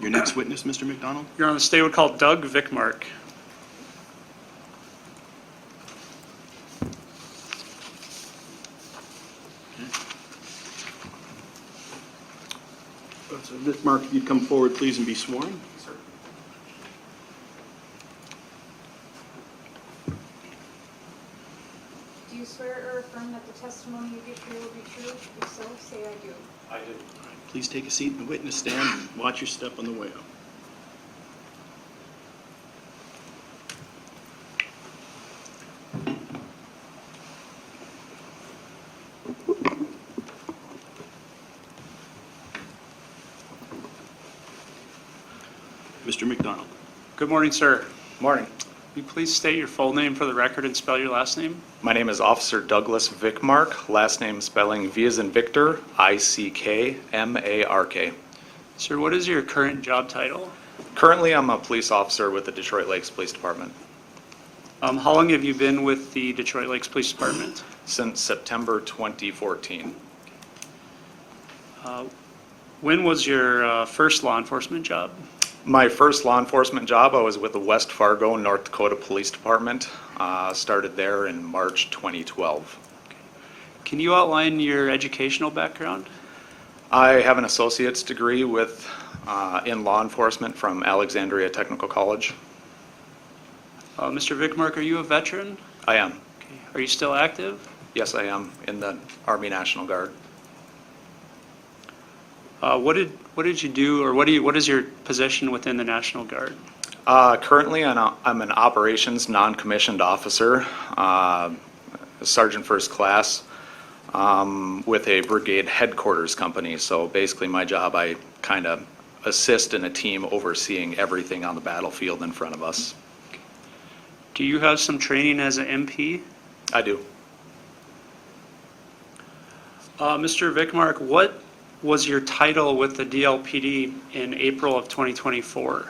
Your next witness, Mr. McDonald? Your Honor, the state would call Doug Vickmark. So, Mark, if you'd come forward, please, and be sworn. Sir. Do you swear or affirm that the testimony you give here will be true? If so, say I do. I do. Please take a seat in the witness stand and watch your step on the way up. Mr. McDonald. Good morning, sir. Morning. Will you please state your full name for the record and spell your last name? My name is Officer Douglas Vickmark, last name spelling V as in Victor, I-C-K-M-A-R-K. Sir, what is your current job title? Currently, I'm a police officer with the Detroit Lakes Police Department How long have you been with the Detroit Lakes Police Department? since September 2014. When was your first law enforcement job? My first law enforcement job, I was with the West Fargo, North Dakota Police Department. Started there in March 2012. Can you outline your educational background? I have an associate's degree with in law enforcement from Alexandria Technical College. Mr. Vickmark, are you a veteran? I am. Okay. Are you still active? Yes, I am in the Army National Guard. What did you do, or what is your position within the National Guard? Currently, I'm an operations non-commissioned officer, Sergeant First Class, with a brigade headquarters company. So basically my job, I kind of assist in a team overseeing everything on the battlefield in front of us. Do you have some training as an MP? I do. Mr. Vickmark, what was your title with the DLPD in April of 2024?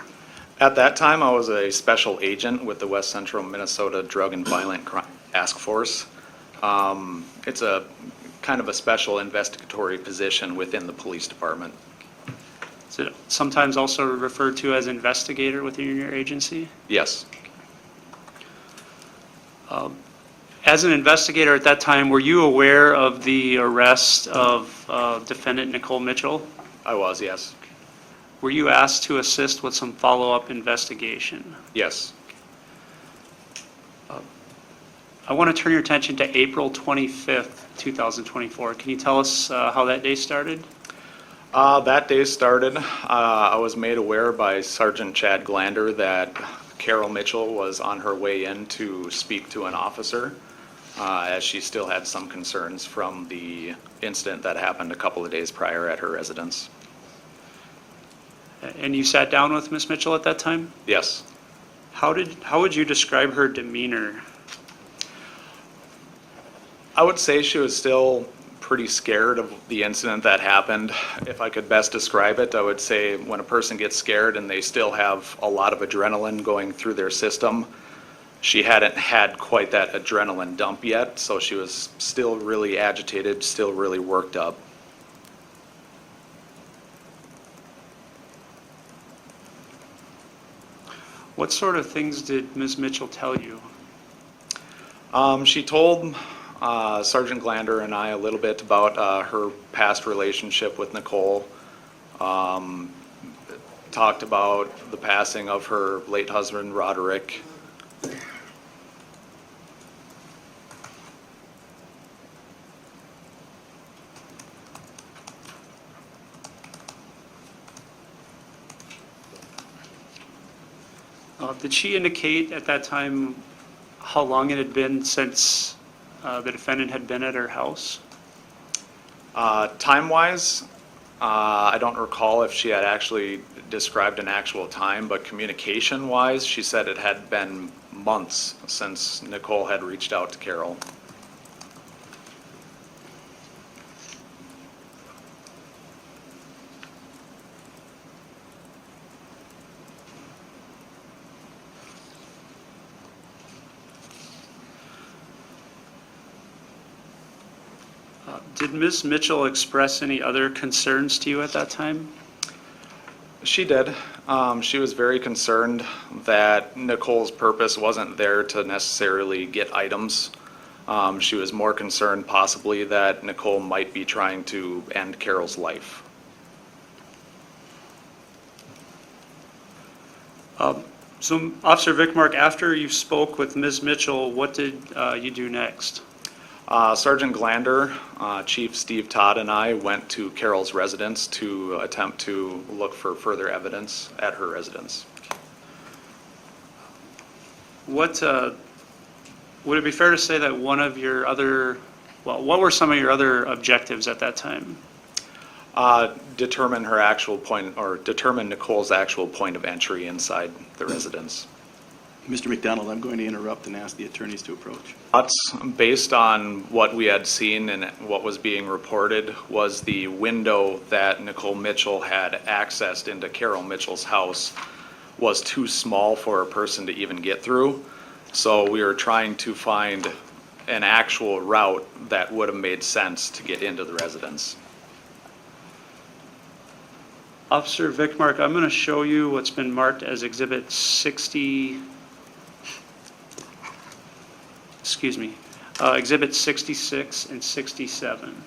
At that time, I was a special agent with the West Central Minnesota Drug and Violent Crime Task Force. It's a kind of a special investigatory position within the police department. Is it sometimes also referred to as investigator within your agency? Yes. As an investigator at that time, were you aware of the arrest of defendant Nicole Mitchell? I was, yes. Were you asked to assist with some follow-up investigation? Yes. I want to turn your attention to April 25th, 2024. Can you tell us how that day started? That day started, I was made aware by Sergeant Chad Glander that Carol Mitchell was on her way in to speak to an officer, as she still had some concerns from the incident that happened a couple of days prior at her residence. And you sat down with Ms. Mitchell at that time? Yes. How would you describe her demeanor? I would say she was still pretty scared of the incident that happened. If I could best describe it, I would say when a person gets scared and they still have a lot of adrenaline going through their system, she hadn't had quite that adrenaline dump yet, so she was still really agitated, still really worked up. What sort of things did Ms. Mitchell tell you? She told Sergeant Glander and I a little bit about her past relationship with Nicole. Talked about the passing of her late husband, Roderick. Did she indicate at that time how long it had been since the defendant had been at her house? Time-wise, I don't recall if she had actually described an actual time, but communication-wise, she said it had been months since Nicole had reached out to Carol. Did Ms. Mitchell express any other concerns to you at that time? She did. She was very concerned that Nicole's purpose wasn't there to necessarily get items. She was more concerned possibly that Nicole might be trying to end Carol's life. So Officer Vickmark, after you spoke with Ms. Mitchell, what did you do next? Sergeant Glander, Chief Steve Todd, and I went to Carol's residence to attempt to look for further evidence at her residence. What, would it be fair to say that one of your other, well, what were some of your other objectives at that time? Determine her actual point, or determine Nicole's actual point of entry inside the residence. Mr. McDonald, I'm going to interrupt and ask the attorneys to approach. Thoughts, based on what we had seen and what was being reported, was the window that Nicole Mitchell had accessed into Carol Mitchell's house was too small for a person to even get through. So we were trying to find an actual route that would have made sense to get into the residence. Officer Vickmark, I'm going to show you what's been marked as Exhibit 60, excuse me, Exhibit 66 and 67.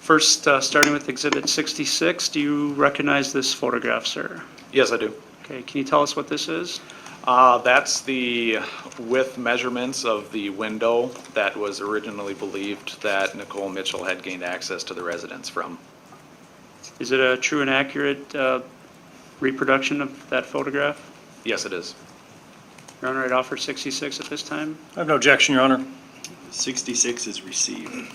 First, starting with Exhibit 66, do you recognize this photograph, sir? Yes, I do. Okay, can you tell us what this is? That's the width measurements of the window that was originally believed that Nicole Mitchell had gained access to the residence from. Is it a true and accurate reproduction of that photograph? Yes, it is. Your Honor, I'd offer 66 at this time. I have no objection, Your Honor. 66 is received.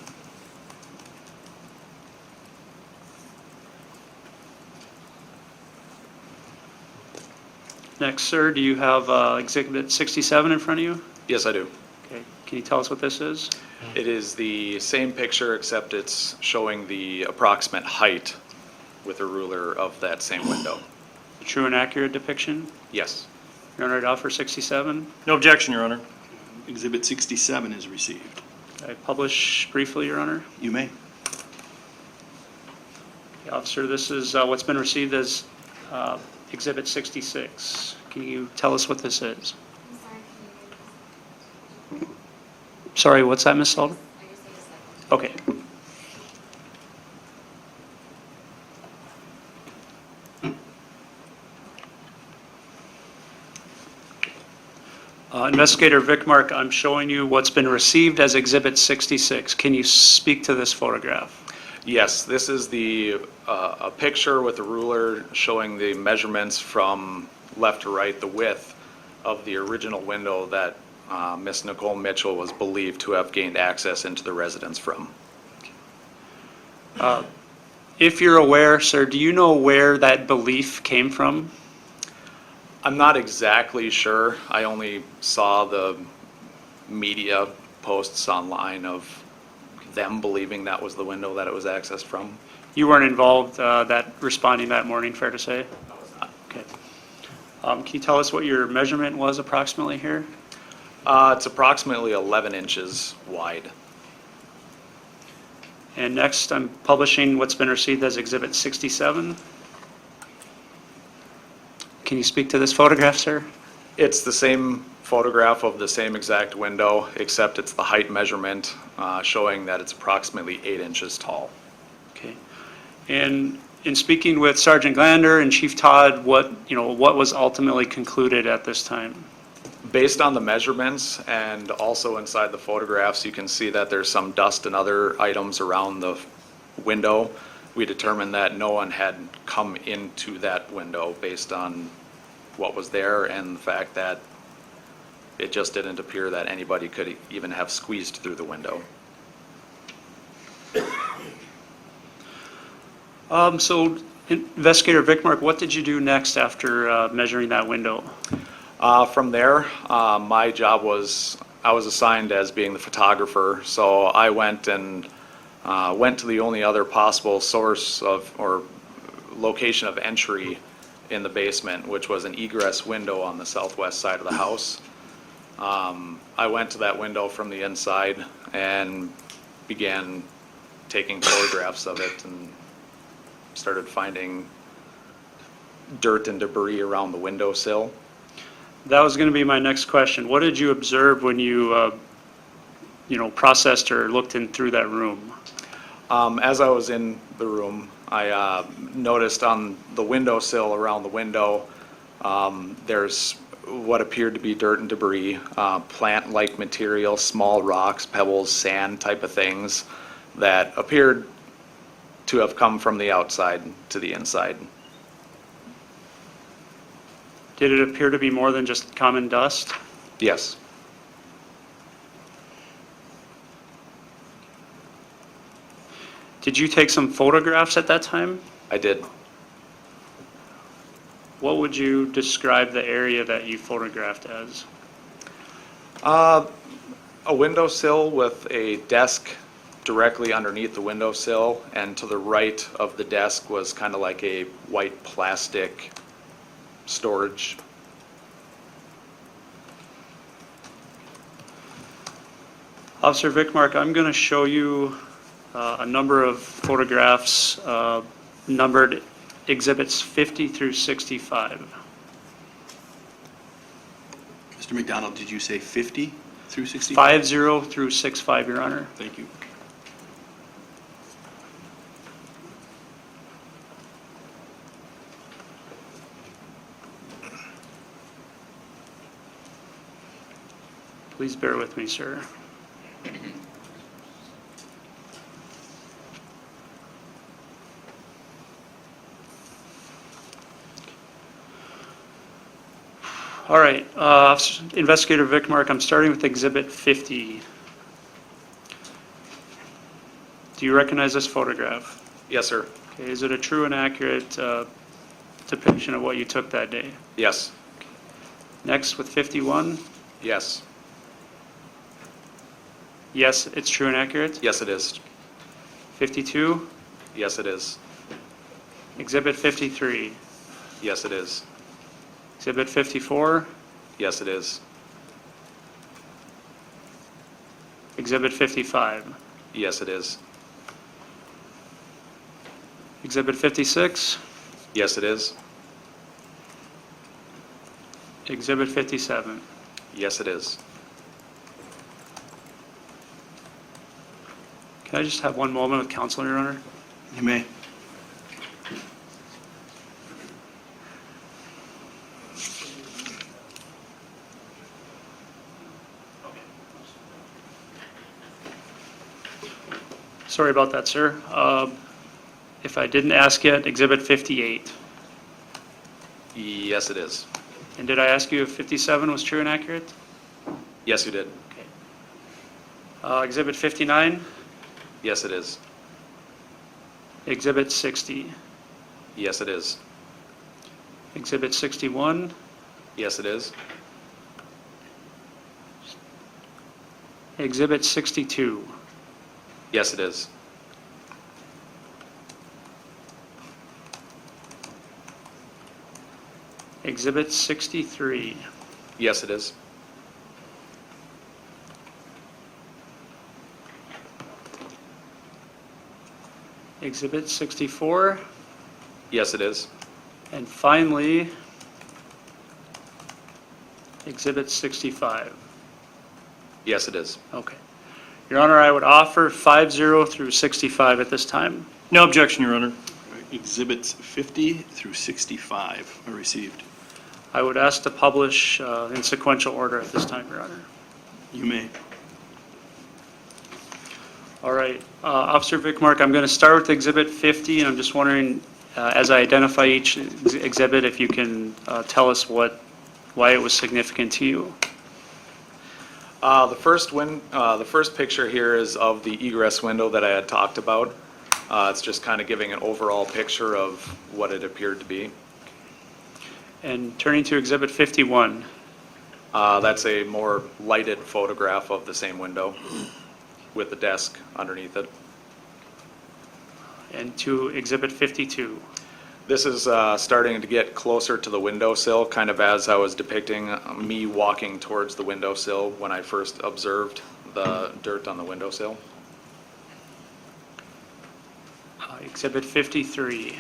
Next, sir, do you have Exhibit 67 in front of you? Yes, I do. Okay, can you tell us what this is? It is the same picture, except it's showing the approximate height with a ruler of that same window. A true and accurate depiction? Yes. Your Honor, I'd offer 67. No objection, Your Honor. Exhibit 67 is received. I publish briefly, Your Honor. You may. Okay, Officer, this is what's been received as Exhibit 66. Can you tell us what this is? I'm sorry, can you read this? Sorry, what's that, Ms. Sullivan? I just need a second. Okay. Investigator Vickmark, I'm showing you what's been received as Exhibit 66. Can you speak to this photograph? Yes, this is the, a picture with a ruler showing the measurements from left to right, the width of the original window that Miss Nicole Mitchell was believed to have gained access into the residence from. If you're aware, sir, do you know where that belief came from? I'm not exactly sure. I only saw the media posts online of them believing that was the window that it was accessed from. You weren't involved responding that morning, fair to say? Okay. Can you tell us what your measurement was approximately here? It's approximately 11 inches wide. And next, I'm publishing what's been received as Exhibit 67. Can you speak to this photograph, sir? It's the same photograph of the same exact window, except it's the height measurement showing that it's approximately 8 inches tall. Okay. And in speaking with Sergeant Glander and Chief Todd, what was ultimately concluded at this time? Based on the measurements and also inside the photographs, you can see that there's some dust and other items around the window. We determined that no one had come into that window based on what was there and the fact that it just didn't appear that anybody could even have squeezed through the window. So Investigator Vickmark, what did you do next after measuring that window? From there, my job was, I was assigned as being the photographer, so I went and went to the only other possible source of, or location of entry in the basement, which was an egress window on the southwest side of the house. I went to that window from the inside and began taking photographs of it and started finding dirt and debris around the windowsill. That was going to be my next question. What did you observe when you, processed or looked in through that room? As I was in the room, I noticed on the windowsill around the window, there's what appeared to be dirt and debris, plant-like material, small rocks, pebbles, sand type of things that appeared to have come from the outside to the inside. Did it appear to be more than just common dust? Yes. Did you take some photographs at that time? I did. What would you describe the area that you photographed as? A windowsill with a desk directly underneath the windowsill, and to the right of the desk was kind of like a white plastic storage. Officer Vickmark, I'm going to show you a number of photographs numbered exhibits 50 through 65. Mr. McDonald, did you say 50 through 65? 50 through 65, Your Honor. Thank you. Please bear with me, sir. All right, Investigator Vickmark, I'm starting with Exhibit 50. Do you recognize this photograph? Yes, sir. Okay, is it a true and accurate depiction of what you took that day? Yes. Next, with 51. Yes. Yes, it's true and accurate. Yes, it is. 52. Yes, it is. Exhibit 53. Yes, it is. Exhibit 54. Yes, it is. Exhibit 55. Yes, it is. Exhibit 56. Yes, it is. Exhibit 57. Yes, it is. Can I just have one moment with counsel, Your Honor? You may. Sorry about that, sir. If I didn't ask yet, Exhibit 58. Yes, it is. And did I ask you if 57 was true and accurate? Yes, you did. Okay. Exhibit 59. Yes, it is. Exhibit 60. Yes, it is. Exhibit 61. Yes, it is. Exhibit 62. Yes, it is. Exhibit 63. Yes, it is. Exhibit 64. Yes, it is. And finally, Exhibit 65. Yes, it is. Okay. Your Honor, I would offer 50 through 65 at this time. No objection, Your Honor. All right, Exhibits 50 through 65 are received. I would ask to publish in sequential order at this time, Your Honor. You may. All right. Officer Vickmark, I'm going to start with Exhibit 50, and I'm just wondering, as I identify each exhibit, if you can tell us why it was significant to you. The first picture here is of the egress window that I had talked about. It's just kind of giving an overall picture of what it appeared to be. And turning to Exhibit 51. That's a more lighted photograph of the same window with the desk underneath it. And to Exhibit 52. This is starting to get closer to the windowsill, kind of as I was depicting me walking towards the windowsill when I first observed the dirt on the windowsill. Exhibit 53.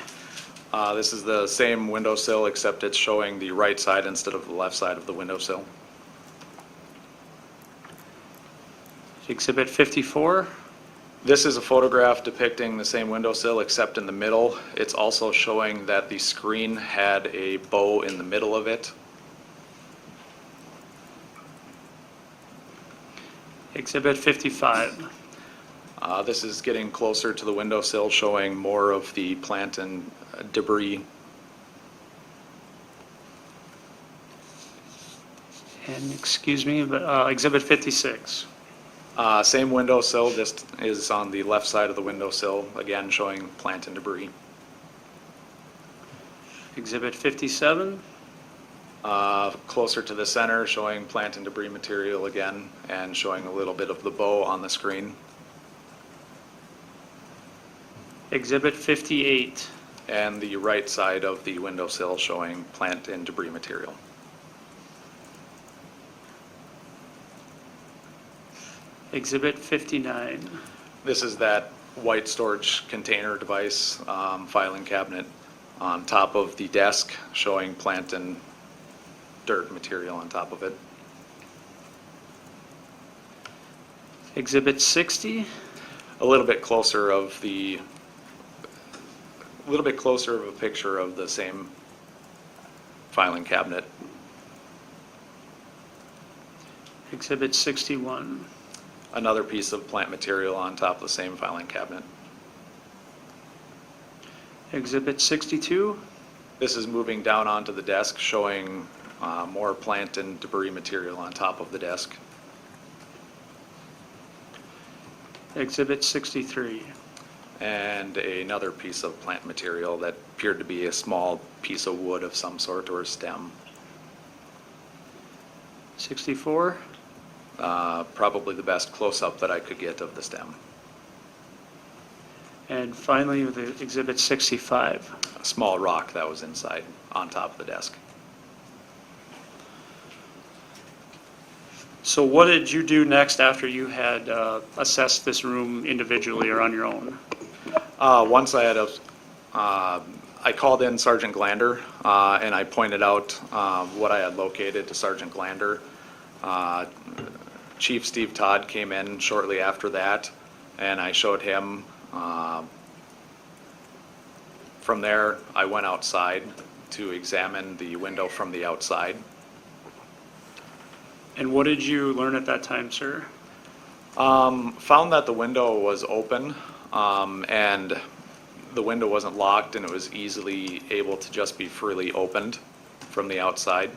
This is the same windowsill, except it's showing the right side instead of the left side of the windowsill. Exhibit 54. This is a photograph depicting the same windowsill, except in the middle. It's also showing that the screen had a bow in the middle of it. Exhibit 55. This is getting closer to the windowsill, showing more of the plant and debris. And excuse me, but Exhibit 56. Same windowsill, this is on the left side of the windowsill, again showing plant and debris. Exhibit 57. Closer to the center, showing plant and debris material again, and showing a little bit of the bow on the screen. Exhibit 58. And the right side of the windowsill showing plant and debris material. Exhibit 59. This is that white storage container device, filing cabinet on top of the desk, showing plant and dirt material on top of it. Exhibit 60. A little bit closer of a picture of the same filing cabinet. Exhibit 61. Another piece of plant material on top of the same filing cabinet. Exhibit 62. This is moving down onto the desk, showing more plant and debris material on top of the desk. Exhibit 63. And another piece of plant material that appeared to be a small piece of wood of some sort or stem. 64. Probably the best close-up that I could get of the stem. And finally, the Exhibit 65. A small rock that was inside, on top of the desk. So what did you do next after you had assessed this room individually or on your own? Once I had I called in Sergeant Glander, and I pointed out what I had located to Sergeant Glander. Chief Steve Todd came in shortly after that, and I showed him. From there, I went outside to examine the window from the outside. And what did you learn at that time, sir? Found that the window was open, and the window wasn't locked, and it was easily able to just be freely opened from the outside.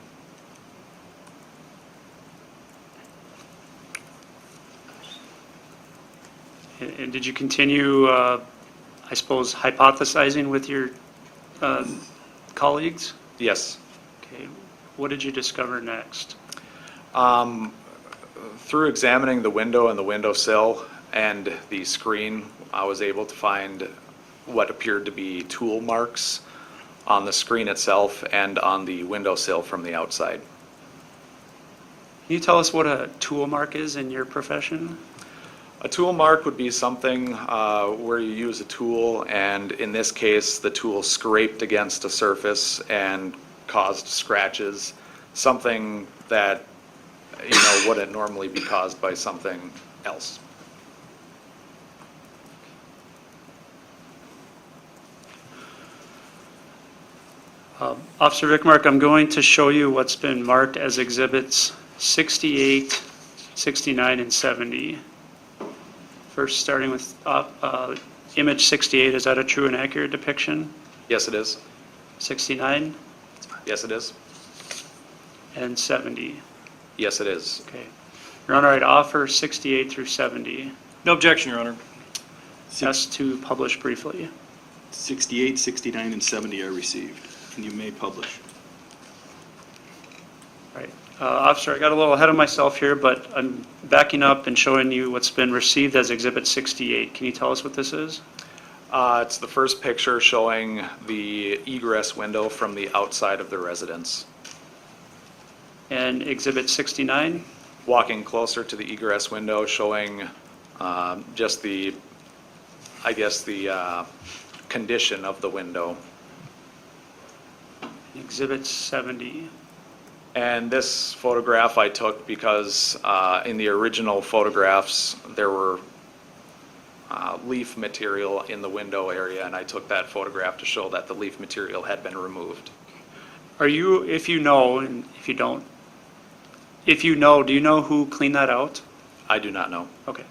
And did you continue, I suppose, hypothesizing with your colleagues? Yes. Okay. What did you discover next? Through examining the window and the windowsill and the screen, I was able to find what appeared to be tool marks on the screen itself and on the windowsill from the outside. Can you tell us what a tool mark is in your profession? A tool mark would be something where you use a tool, and in this case, the tool scraped against a surface and caused scratches, something that wouldn't normally be caused by something else. Officer Vickmark, I'm going to show you what's been marked as exhibits 68, 69, and 70. First, starting with image 68, is that a true and accurate depiction? Yes, it is. 69 Yes, it is. and 70. Yes, it is. Okay. Your Honor, I'd offer 68 through 70. No objection, Your Honor. Yes, to publish briefly. 68, 69, and 70 are received, and you may publish. Right. Officer, I got a little ahead of myself here, but I'm backing up and showing you what's been received as Exhibit 68. Can you tell us what this is? It's the first picture showing the egress window from the outside of the residence. And Exhibit 69? Walking closer to the egress window showing just the, I guess, the condition of the window. Exhibit 70? And this photograph I took because in the original photographs, there were leaf material in the window area, and I took that photograph to show that the leaf material had been removed. Are you, if you know, and if you don't, if you know, do you know who cleaned that out? I do not know. Okay.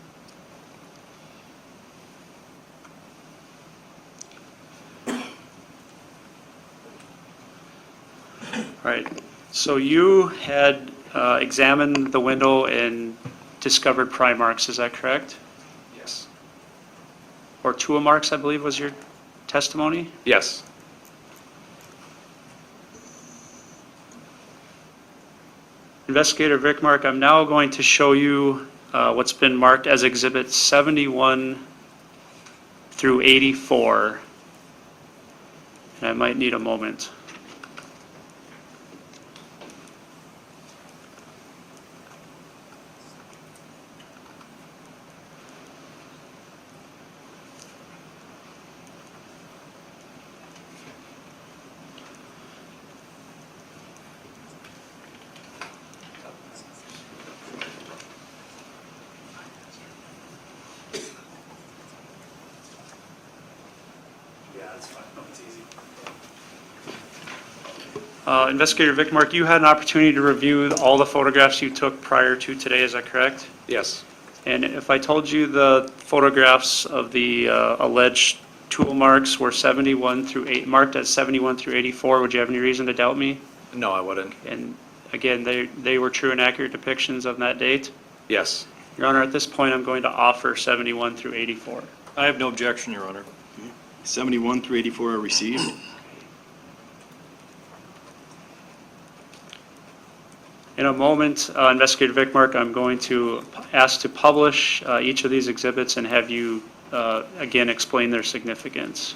All right, so you had examined the window and discovered pry marks, is that correct? Yes. Or Tua marks, I believe was your testimony? Yes. Investigator Vickmark, I'm now going to show you what's been marked as Exhibit 71 through 84. And I might need a moment. Investigator Vickmark, you had an opportunity to review all the photographs you took prior to today, is that correct? Yes. And if I told you the photographs of the alleged tool marks were 71 through 8, marked as 71 through 84, would you have any reason to doubt me? No, I wouldn't. And again, they were true and accurate depictions of that date? Yes. Your Honor, at this point, I'm going to offer 71 through 84. I have no objection, Your Honor. 71 through 84 are received. In a moment, Investigator Vickmark, I'm going to ask to publish each of these exhibits and have you, again, explain their significance.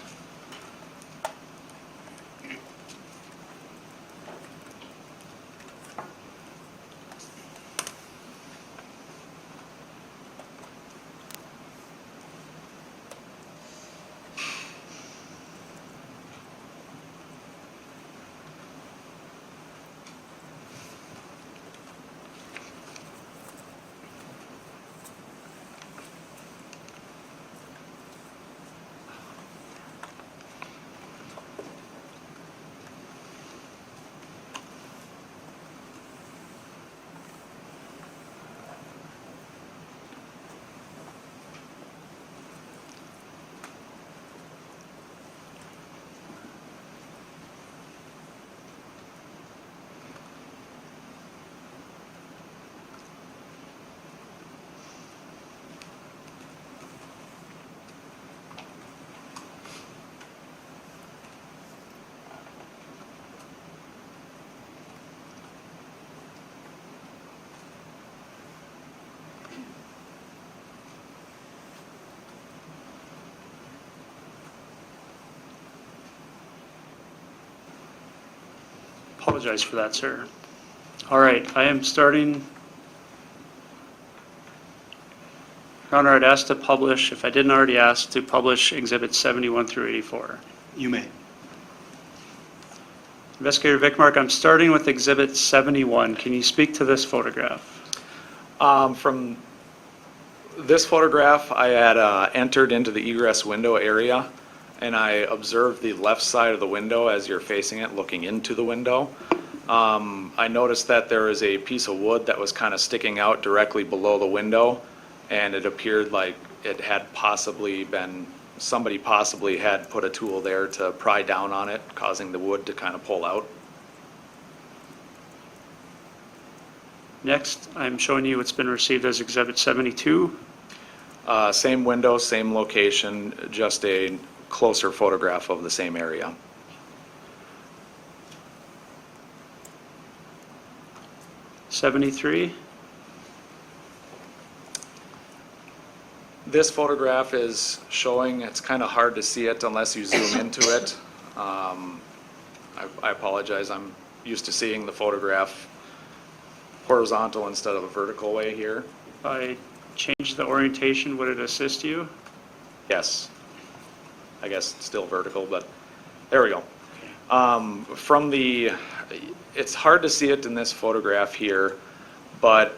Apologize for that, sir. All right, I am starting. Your Honor, I'd ask to publish, if I didn't already ask, to publish Exhibits 71 through 84. You may. Investigator Vickmark, I'm starting with Exhibit 71. Can you speak to this photograph? From this photograph, I had entered into the egress window area, and I observed the left side of the window as you're facing it, looking into the window. I noticed that there is a piece of wood that was kind of sticking out directly below the window, and it appeared like it had possibly been, somebody possibly had put a tool there to pry down on it, causing the wood to kind of pull out. Next, I'm showing you what's been received as Exhibit 72. Same window, same location, just a closer photograph of the same area. This photograph is showing, it's kind of hard to see it unless you zoom into it. I apologize, I'm used to seeing the photograph horizontal instead of a vertical way here. If I change the orientation, would it assist you? Yes. I guess it's still vertical, but there we go. From the, it's hard to see it in this photograph here, but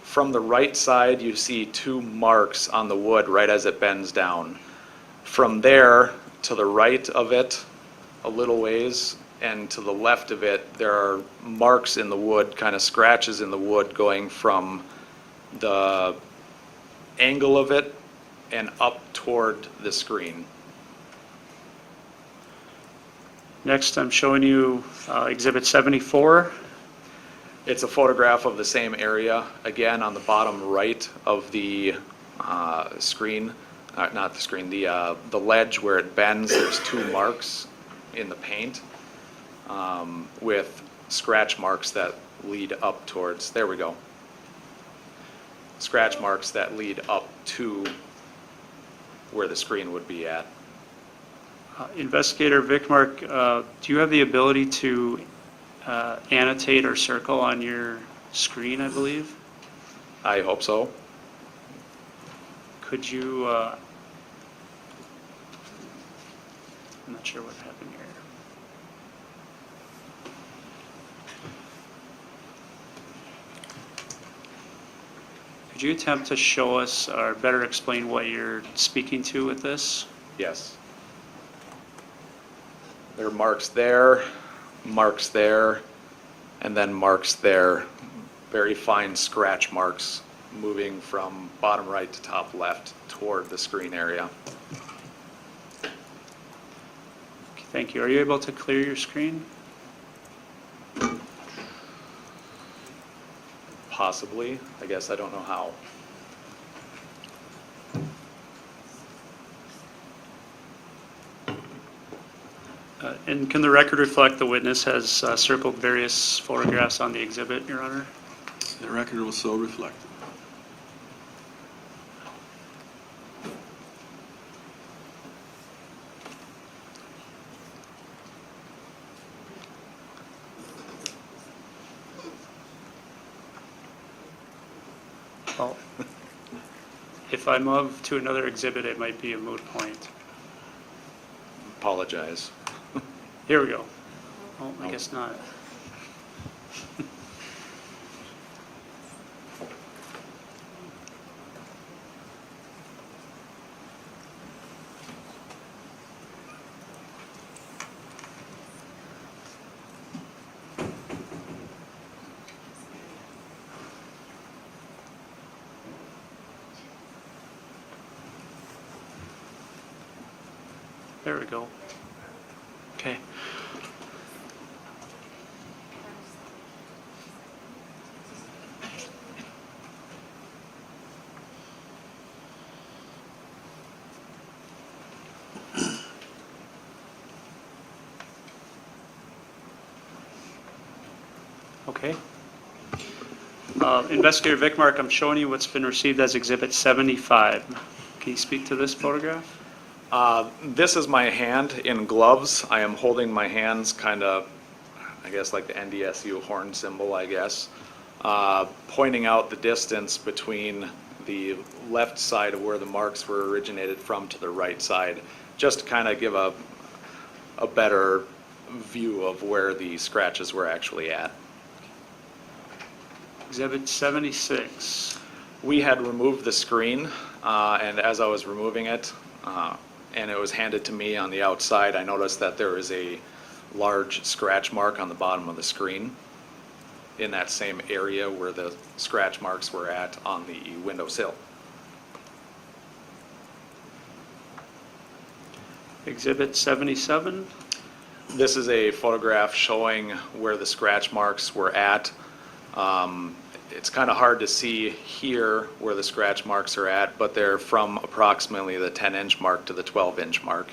from the right side, you see two marks on the wood right as it bends down. From there to the right of it, a little ways, and to the left of it, there are marks in the wood, kind of scratches in the wood going from the angle of it and up toward the screen. Next, I'm showing you Exhibit 74. It's a photograph of the same area, again, on the bottom right of the screen, not the screen, the ledge where it bends, there's two marks in the paint with scratch marks that lead up towards, there we go. Scratch marks that lead up to where the screen would be at. Investigator Vickmark, do you have the ability to annotate or circle on your screen, I believe? I hope so. Could you, I'm not sure what happened here. Could you attempt to show us or better explain what you're speaking to with this? Yes. There are marks there, and then marks there. Very fine scratch marks moving from bottom right to top left toward the screen area. Okay, thank you. Are you able to clear your screen? Possibly. I guess I don't know how. And can the record reflect the witness has circled various photographs on the exhibit, Your Honor? The record will so reflect. Well, if I move to another exhibit, it might be a moot point. Apologize. Here we go. Oh, I guess not. There we go. Okay. Okay. Investigator Vickmark, I'm showing you what's been received as Exhibit 75. Can you speak to this photograph? This is my hand in gloves. I am holding my hands kind of, I guess like the NDSU horn symbol, I guess, pointing out the distance between the left side of where the marks were originated from to the right side, just to kind of give a better view of where the scratches were actually at. Exhibit 76. We had removed the screen, and as I was removing it, and it was handed to me on the outside, I noticed that there is a large scratch mark on the bottom of the screen in that same area where the scratch marks were at on the windowsill. Exhibit 77. This is a photograph showing where the scratch marks were at. It's kind of hard to see here where the scratch marks are at, but they're from approximately the 10-inch mark to the 12-inch mark.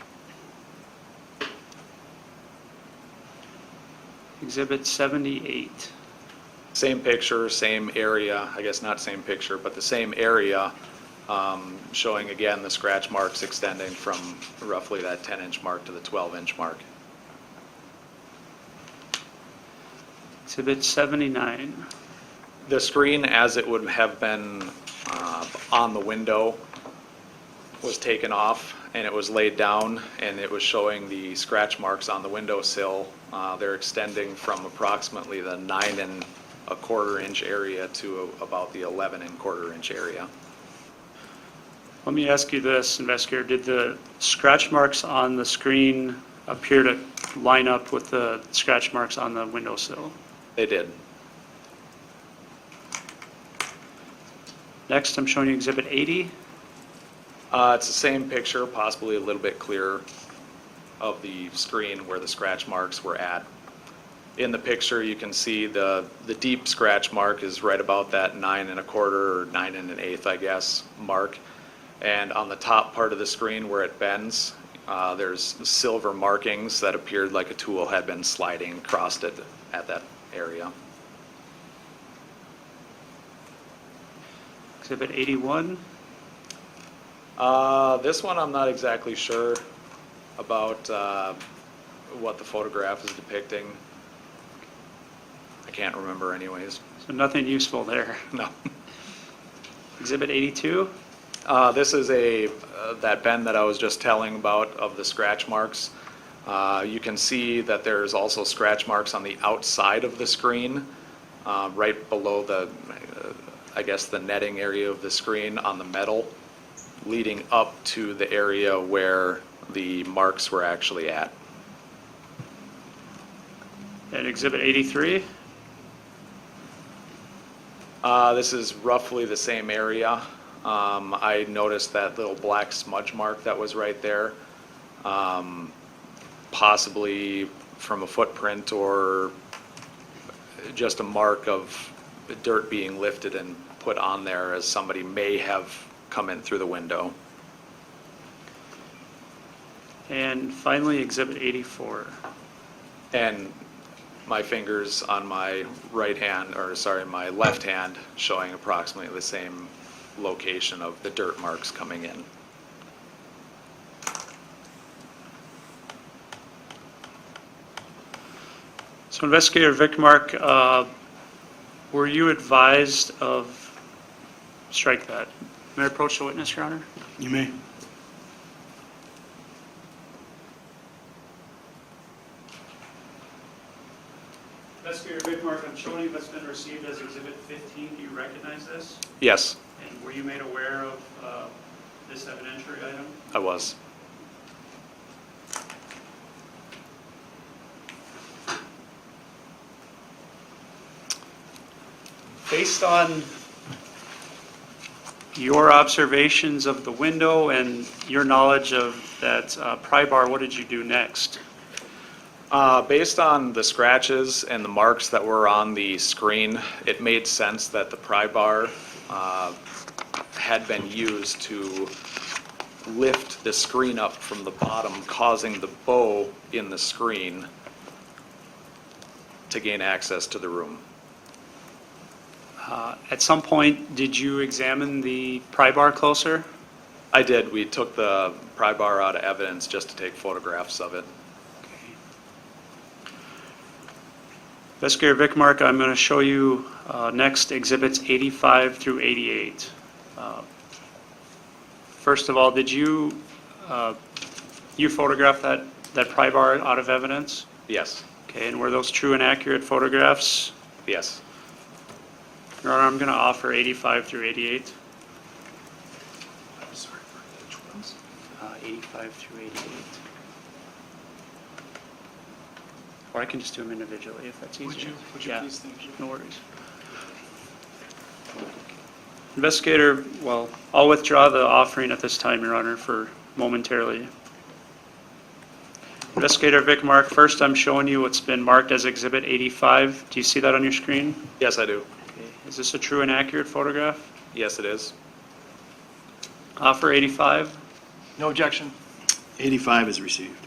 Exhibit 78. Same picture, same area, I guess not same picture, but the same area showing again the scratch marks extending from roughly that 10-inch mark to the 12-inch mark. Exhibit 79. The screen, as it would have been on the window, was taken off and it was laid down, and it was showing the scratch marks on the windowsill. They're extending from approximately the 9¼ inch area to about the 11¼ inch area. Let me ask you this, investigator, did the scratch marks on the screen appear to line up with the scratch marks on the windowsill? They did. Next, I'm showing you Exhibit 80. It's the same picture, possibly a little bit clearer, of the screen where the scratch marks were at. In the picture, you can see the deep scratch mark is right about that 9¼ or 9 1/8, I guess, mark. And on the top part of the screen where it bends, there's silver markings that appeared like a tool had been sliding across it at that area. Exhibit 81. This one I'm not exactly sure about what the photograph is depicting. I can't remember anyways. So nothing useful there. No. Exhibit 82. This is that bend that I was just telling about of the scratch marks. You can see that there's also scratch marks on the outside of the screen, right below I guess the netting area of the screen on the metal, leading up to the area where the marks were actually at. And Exhibit 83. This is roughly the same area. I noticed that little black smudge mark that was right there, possibly from a footprint or just a mark of dirt being lifted and put on there as somebody may have come in through the window. And finally, Exhibit 84. And my fingers on my my left hand showing approximately the same location of the dirt marks coming in. So Investigator Vickmark, were you advised of, strike that. May I approach the witness, Your Honor? You may. Investigator Vickmark, I'm showing you what's been received as Exhibit 15. Do you recognize this? Yes, And were you made aware of this evidentiary item? I was. Based on your observations of the window and your knowledge of that pry bar, what did you do next? Based on the scratches and the marks that were on the screen, it made sense that the pry bar had been used to lift the screen up from the bottom, causing the bow in the screen to gain access to the room. At some point, did you examine the pry bar closer? I did. We took the pry bar out of evidence just to take photographs of it. Investigator Vickmark, I'm going to show you next Exhibits 85 through 88. First of all, did you photograph that pry bar out of evidence? Yes, Okay, and were those true and accurate photographs? yes. Your Honor, I'm going to offer 85 through 88. I'm sorry, for which ones? 85 through 88. Or I can just do them individually if that's easier. Would you Yeah, please, thank you. no worries. Investigator, well, I'll withdraw the offering at this time, Your Honor, for momentarily. Investigator Vickmark, first I'm showing you what's been marked as Exhibit 85. Do you see that on your screen? Yes, I do. Okay. Is this a true and accurate photograph? Yes, it is. Offer 85. No objection. 85 is received.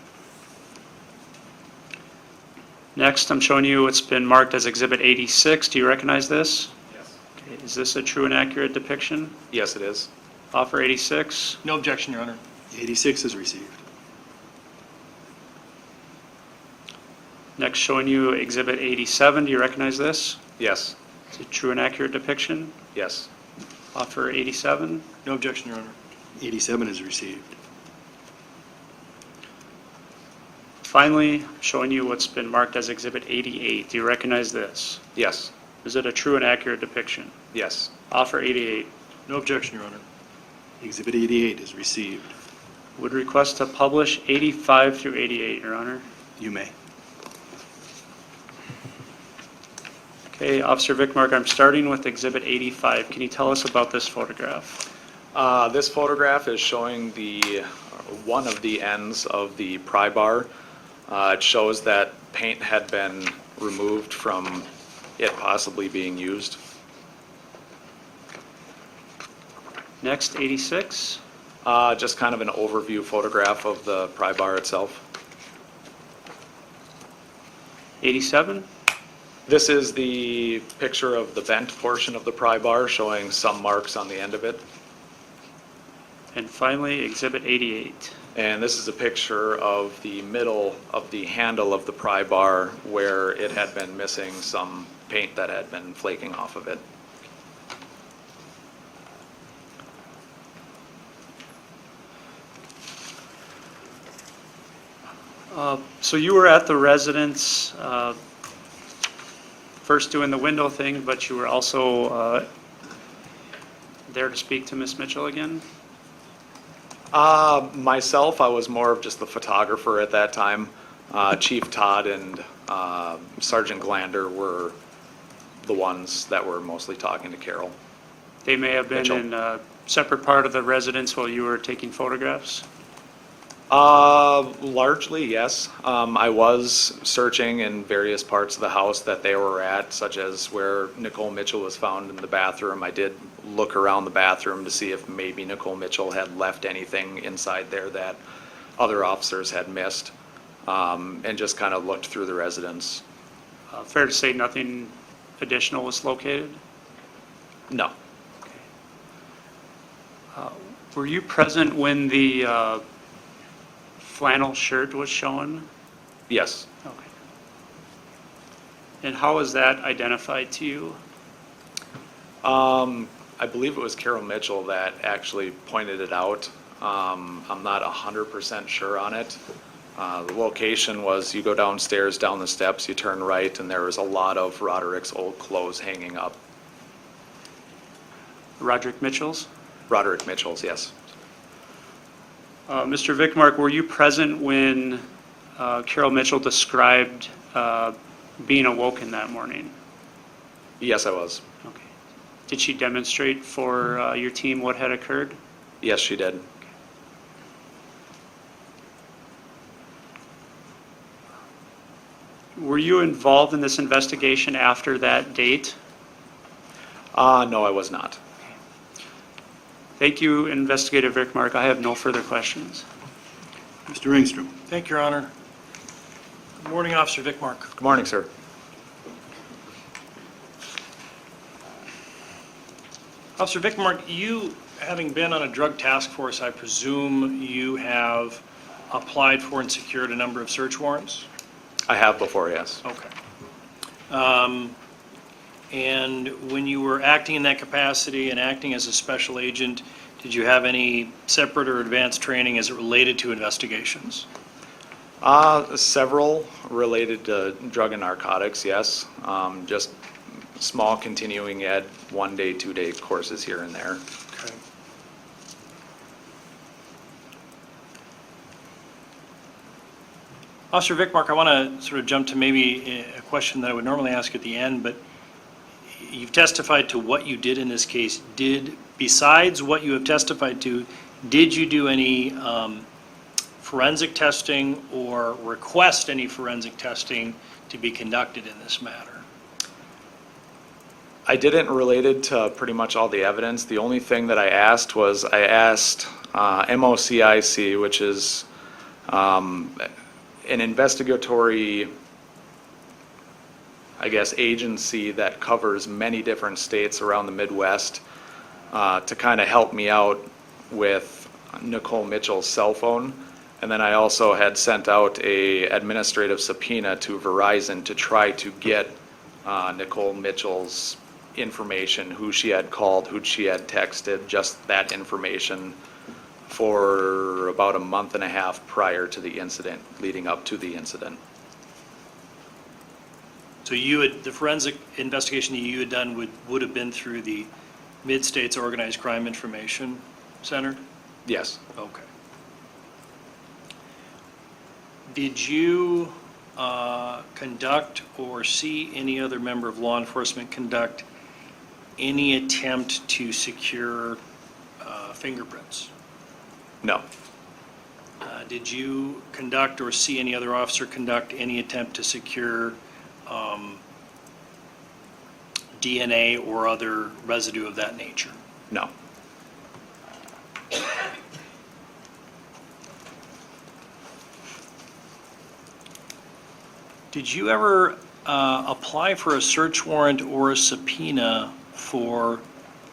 Next, I'm showing you what's been marked as Exhibit 86. Do you recognize this? Yes. Okay. Is this a true and accurate depiction? Yes, it is. Offer 86. No objection, Your Honor. 86 is received. Next, showing you Exhibit 87. Do you recognize this? Yes, It's a true and accurate depiction. yes. Offer 87. No objection, Your Honor. 87 is received. Finally, showing you what's been marked as Exhibit 88. Do you recognize this? Yes, Is it a true and accurate depiction? yes. Offer 88. No objection, Your Honor. Exhibit 88 is received. Would request to publish 85 through 88, Your Honor. You may. Okay, Officer Vickmark, I'm starting with Exhibit 85. Can you tell us about this photograph? This photograph is showing one of the ends of the pry bar. It shows that paint had been removed from it possibly being used. Next, 86. Just kind of an overview photograph of the pry bar itself. 87. This is the picture of the bent portion of the pry bar showing some marks on the end of it. And finally, Exhibit 88. And this is a picture of the middle of the handle of the pry bar where it had been missing some paint that had been flaking off of it. So you were at the residence, first doing the window thing, but you were also there to speak to Ms. Mitchell again? Myself, I was more of just the photographer at that time. Chief Todd and Sergeant Glander were the ones that were mostly talking to Carol. They may have been Mitchell. in a separate part of the residence while you were taking photographs? Largely, yes. I was searching in various parts of the house that they were at, such as where Nicole Mitchell was found in the bathroom. I did look around the bathroom to see if maybe Nicole Mitchell had left anything inside there that other officers had missed, and just kind of looked through the residence. Fair to say nothing additional was located? No. Were you present when the flannel shirt was shown? Yes. Okay. And how was that identified to you? I believe it was Carol Mitchell that actually pointed it out. I'm not 100% sure on it. The location was you go downstairs, down the steps, you turn right, and there was a lot of Roderick's old clothes hanging up. Roderick Mitchell's? Roderick Mitchell's, yes. Mr. Vickmark, were you present when Carol Mitchell described being awoken that morning? Yes, I was. Okay. Did she demonstrate for your team what had occurred? Yes, she did. Were you involved in this investigation after that date? No, I was not. Thank you, Investigator Vickmark. I have no further questions. Mr. Ringstrom. Thank you, Your Honor. Good morning, Officer Vickmark. Good morning, sir. Officer Vickmark, you, having been on a drug task force, I presume you have applied for and secured a number of search warrants? I have before, yes. Okay. And when you were acting in that capacity and acting as a special agent, did you have any separate or advanced training as it related to investigations? Several related to drug and narcotics, yes. Just small continuing ed, 1-day, 2-day courses here and there. Okay. Officer Vickmark, I want to sort of jump to maybe a question that I would normally ask at the end, but you've testified to what you did in this case. Besides what you have testified to, did you do any forensic testing or request any forensic testing to be conducted in this matter? I didn't relate it to pretty much all the evidence. The only thing that I asked was MOCIC, which is an investigatory, I guess, agency that covers many different states around the Midwest, to kind of help me out with Nicole Mitchell's cell phone. And then I also had sent out a administrative subpoena to Verizon to try to get Nicole Mitchell's information, who she had called, who she had texted, just that information for about a month and a half prior to the incident, leading up to the incident. So the forensic investigation that you had done would have been through the Mid-States Organized Crime Information Center? Yes. Okay. Did you conduct or see any other member of law enforcement conduct any attempt to secure fingerprints? No. Did you conduct or see any other officer conduct any attempt to secure DNA or other residue of that nature? No. Did you ever apply for a search warrant or a subpoena for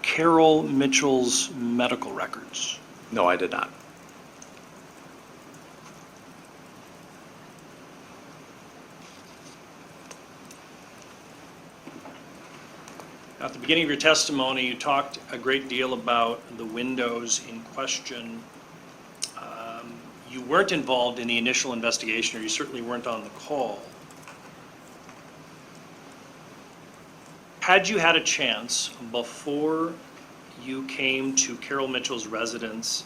Carol Mitchell's medical records? No, I did not. At the beginning of your testimony, you talked a great deal about the windows in question. You weren't involved in the initial investigation, or you certainly weren't on the call. Had you had a chance before you came to Carol Mitchell's residence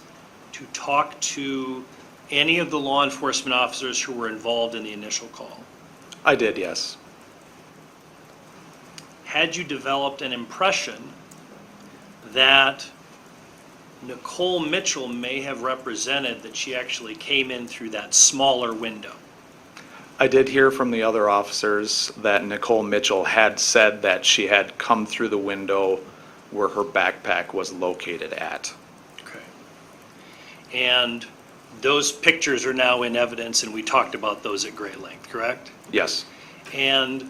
to talk to any of the law enforcement officers who were involved in the initial call? I did, yes. Had you developed an impression that Nicole Mitchell may have represented that she actually came in through that smaller window? I did hear from the other officers that Nicole Mitchell had said that she had come through the window where her backpack was located at. Okay. And those pictures are now in evidence, and we talked about those at great length, correct? Yes. And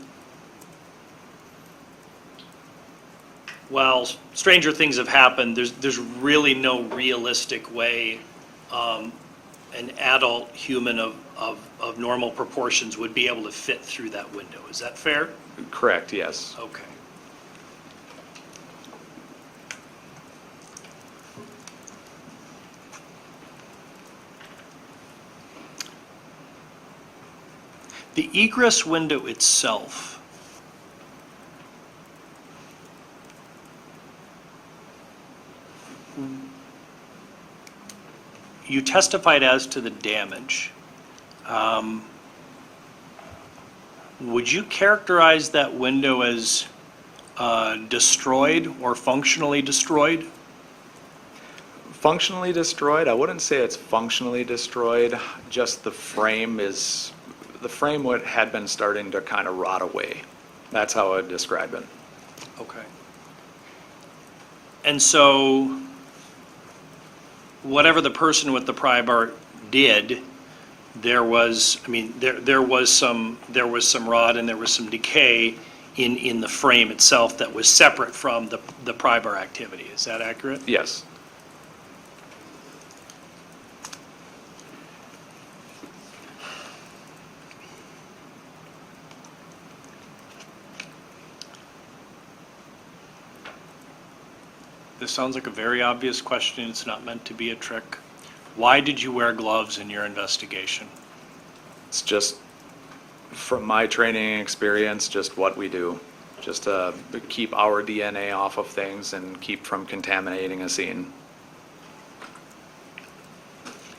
while stranger things have happened, there's really no realistic way an adult human of normal proportions would be able to fit through that window. Is that fair? Correct, yes. Okay. The egress window itself, you testified as to the damage. Would you characterize that window as destroyed or functionally destroyed? Functionally destroyed, I wouldn't say it's functionally destroyed, just the frame had been starting to kind of rot away. That's how I would describe it. Okay. And so, whatever the person with the pry bar did, there was some rot and there was some decay in the frame itself that was separate from the pry bar activity. Is that accurate? Yes. This sounds like a very obvious question. It's not meant to be a trick. Why did you wear gloves in your investigation? It's just, from my training experience, just what we do. Just to keep our DNA off of things and keep from contaminating a scene.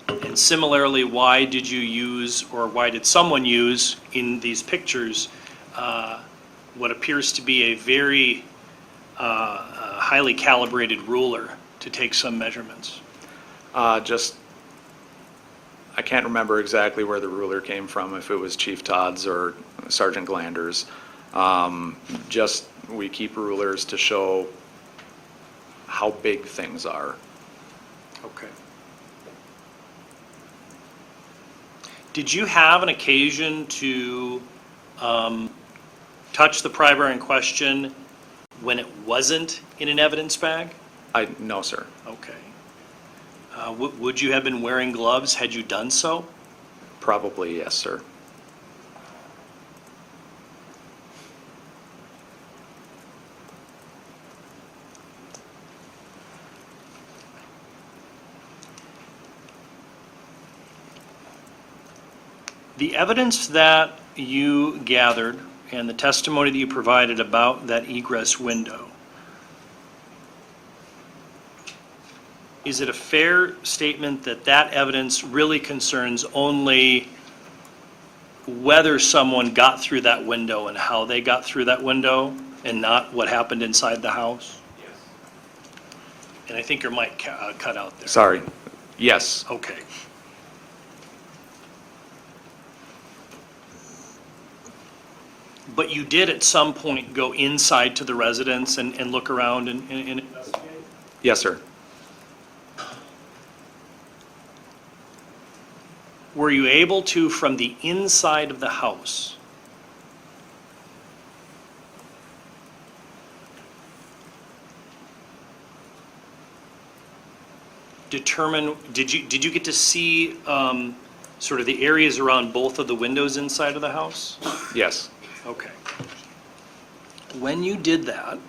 And similarly, why did you use, or why did someone use in these pictures, what appears to be a very highly calibrated ruler to take some measurements? I can't remember exactly where the ruler came from, if it was Chief Todd's or Sergeant Glander's. We keep rulers to show how big things are. Okay. Did you have an occasion to touch the pry bar in question when it wasn't in an evidence bag? No, sir. Okay. Would you have been wearing gloves had you done so? Probably, yes, sir. The evidence that you gathered and the testimony that you provided about that egress window, is it a fair statement that that evidence really concerns only whether someone got through that window and how they got through that window, and not what happened inside the house? Yes. And I think your mic cut out there. Sorry. Yes. Okay. But you did at some point go inside to the residence and look around and investigate? Yes, sir. Were you able to, from the inside of the house, determine, did you get to see sort of the areas around both of the windows inside of the house? Yes. Okay. When you did that,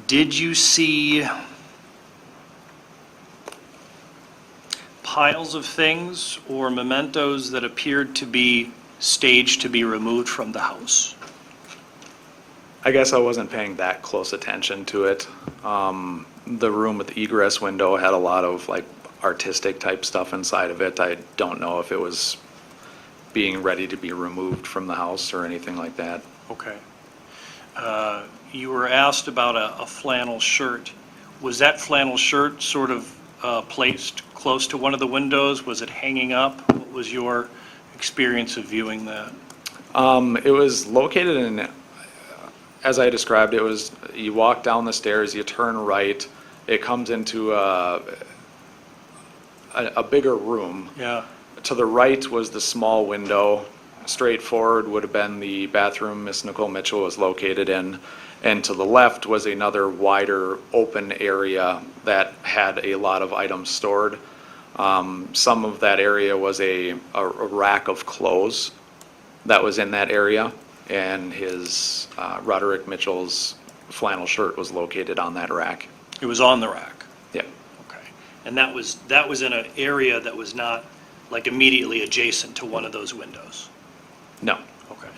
did you see piles of things or mementos that appeared to be staged to be removed from the house? I guess I wasn't paying that close attention to it. The room with the egress window had a lot of like artistic type stuff inside of it. I don't know if it was being ready to be removed from the house or anything like that. Okay. You were asked about a flannel shirt. Was that flannel shirt sort of placed close to one of the windows? Was it hanging up? What was your experience of viewing that? It was located in, as I described, it was, you walk down the stairs, you turn right, it comes into a bigger room. Yeah. To the right was the small window. Straight forward would have been the bathroom Miss Nicole Mitchell was located in. And to the left was another wider open area that had a lot of items stored. Some of that area was a rack of clothes that was in that area. And his, Roderick Mitchell's flannel shirt was located on that rack. It was on the rack? Yeah. Okay. And that was in an area that was not like immediately adjacent to one of those windows? No. Okay.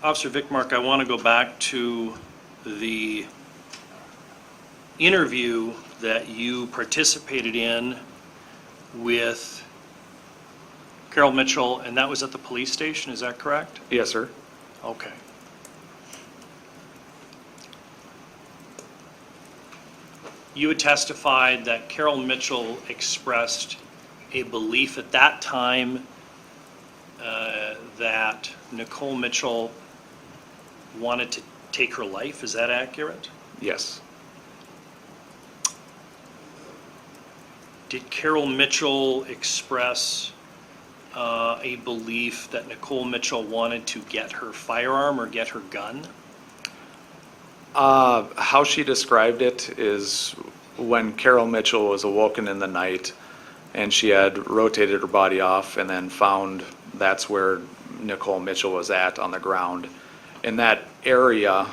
Officer Vickmark, I want to go back to the interview that you participated in with Carol Mitchell, and that was at the police station, is that correct? Yes, sir. Okay. You had testified that Carol Mitchell expressed a belief at that time that Nicole Mitchell wanted to take her life. Is that accurate? Yes. Did Carol Mitchell express a belief that Nicole Mitchell wanted to get her firearm or get her gun? How she described it is when Carol Mitchell was awoken in the night and she had rotated her body off and then found that's where Nicole Mitchell was at on the ground. In that area,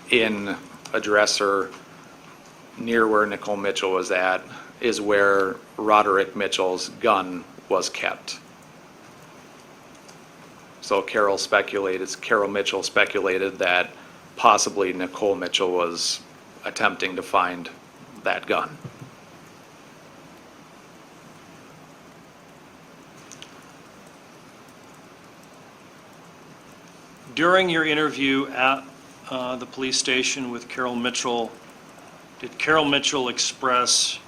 in a dresser near where Nicole Mitchell was at, is where Roderick Mitchell's gun was kept. So Carol Mitchell speculated that possibly Nicole Mitchell was attempting to find that gun. During your interview at the police station with Carol Mitchell, did Carol Mitchell express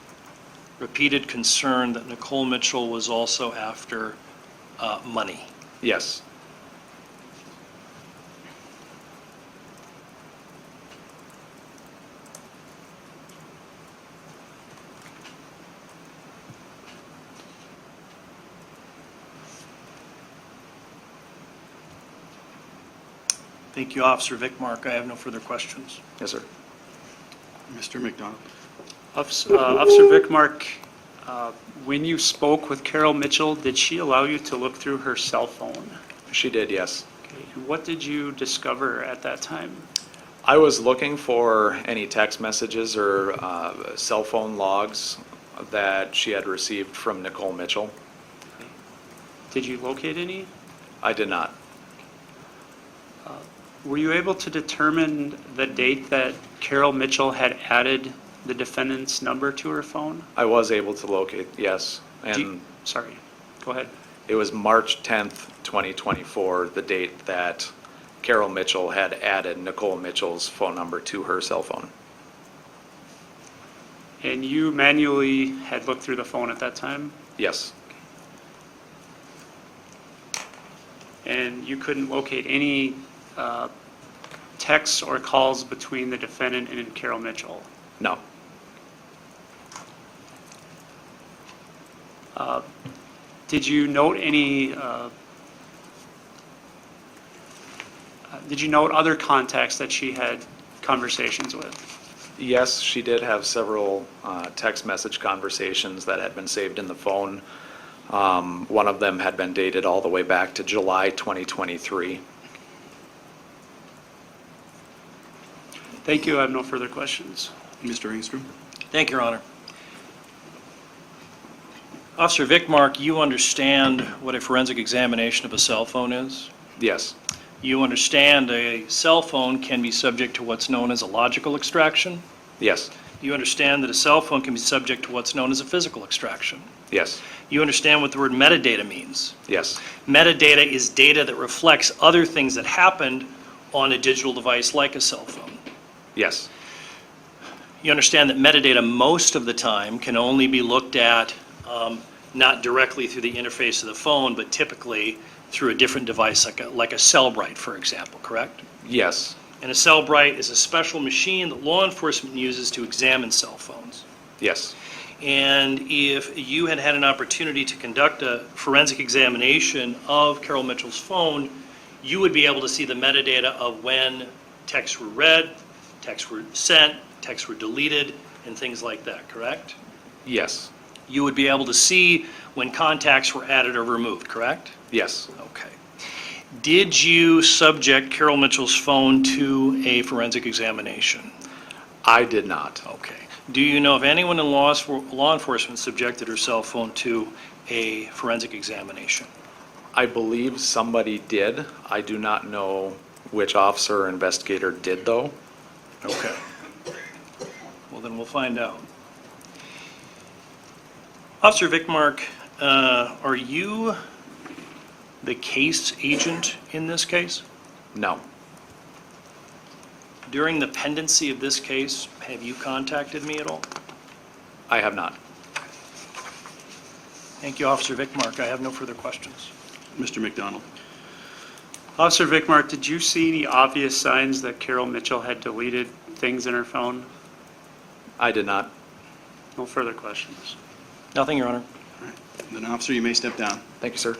repeated concern that Nicole Mitchell was also after money? Yes. Thank you, Officer Vickmark. I have no further questions. Yes, sir. Mr. McDonald? Officer Vickmark, when you spoke with Carol Mitchell, did she allow you to look through her cell phone? She did, yes. Okay, and what did you discover at that time? I was looking for any text messages or cell phone logs that she had received from Nicole Mitchell. Did you locate any? I did not. Were you able to determine the date that Carol Mitchell had added the defendant's number to her phone? I was able to locate, yes. Do you- And Sorry, go ahead. it was March 10th, 2024, the date that Carol Mitchell had added Nicole Mitchell's phone number to her cell phone. And you manually had looked through the phone at that time? Yes. And you couldn't locate any texts or calls between the defendant and Carol Mitchell? No. Did you note did you note other contacts that she had conversations with? Yes, she did have several text message conversations that had been saved in the phone. One of them had been dated all the way back to July 2023. Thank you, I have no further questions. Mr. Engstrom? Thank you, Your Honor. Officer Vickmark, you understand what a forensic examination of a cell phone is? Yes. You understand a cell phone can be subject to what's known as a logical extraction? Yes. You understand that a cell phone can be subject to what's known as a physical extraction? Yes. You understand what the word metadata means? Yes. Metadata is data that reflects other things that happened on a digital device like a cell phone. Yes. You understand that metadata most of the time can only be looked at not directly through the interface of the phone, but typically through a different device like a Cellbrite, for example, correct? Yes. And a Cellbrite is a special machine that law enforcement uses to examine cell phones. Yes. And if you had had an opportunity to conduct a forensic examination of Carol Mitchell's phone, you would be able to see the metadata of when texts were read, texts were sent, texts were deleted, and things like that, correct? Yes. You would be able to see when contacts were added or removed, correct? Yes. Okay. Did you subject Carol Mitchell's phone to a forensic examination? I did not. Okay. Do you know if anyone in law enforcement subjected her cell phone to a forensic examination? I believe somebody did. I do not know which officer or investigator did, though. Okay. Well, then we'll find out. Officer Vickmark, are you the case agent in this case? No. During the pendency of this case, have you contacted me at all? I have not. Thank you, Officer Vickmark. I have no further questions. Mr. McDonald? Officer Vickmark, did you see any obvious signs that Carol Mitchell had deleted things in her phone? I did not. No further questions. Nothing, Your Honor. Then, officer, you may step down. Thank you, sir.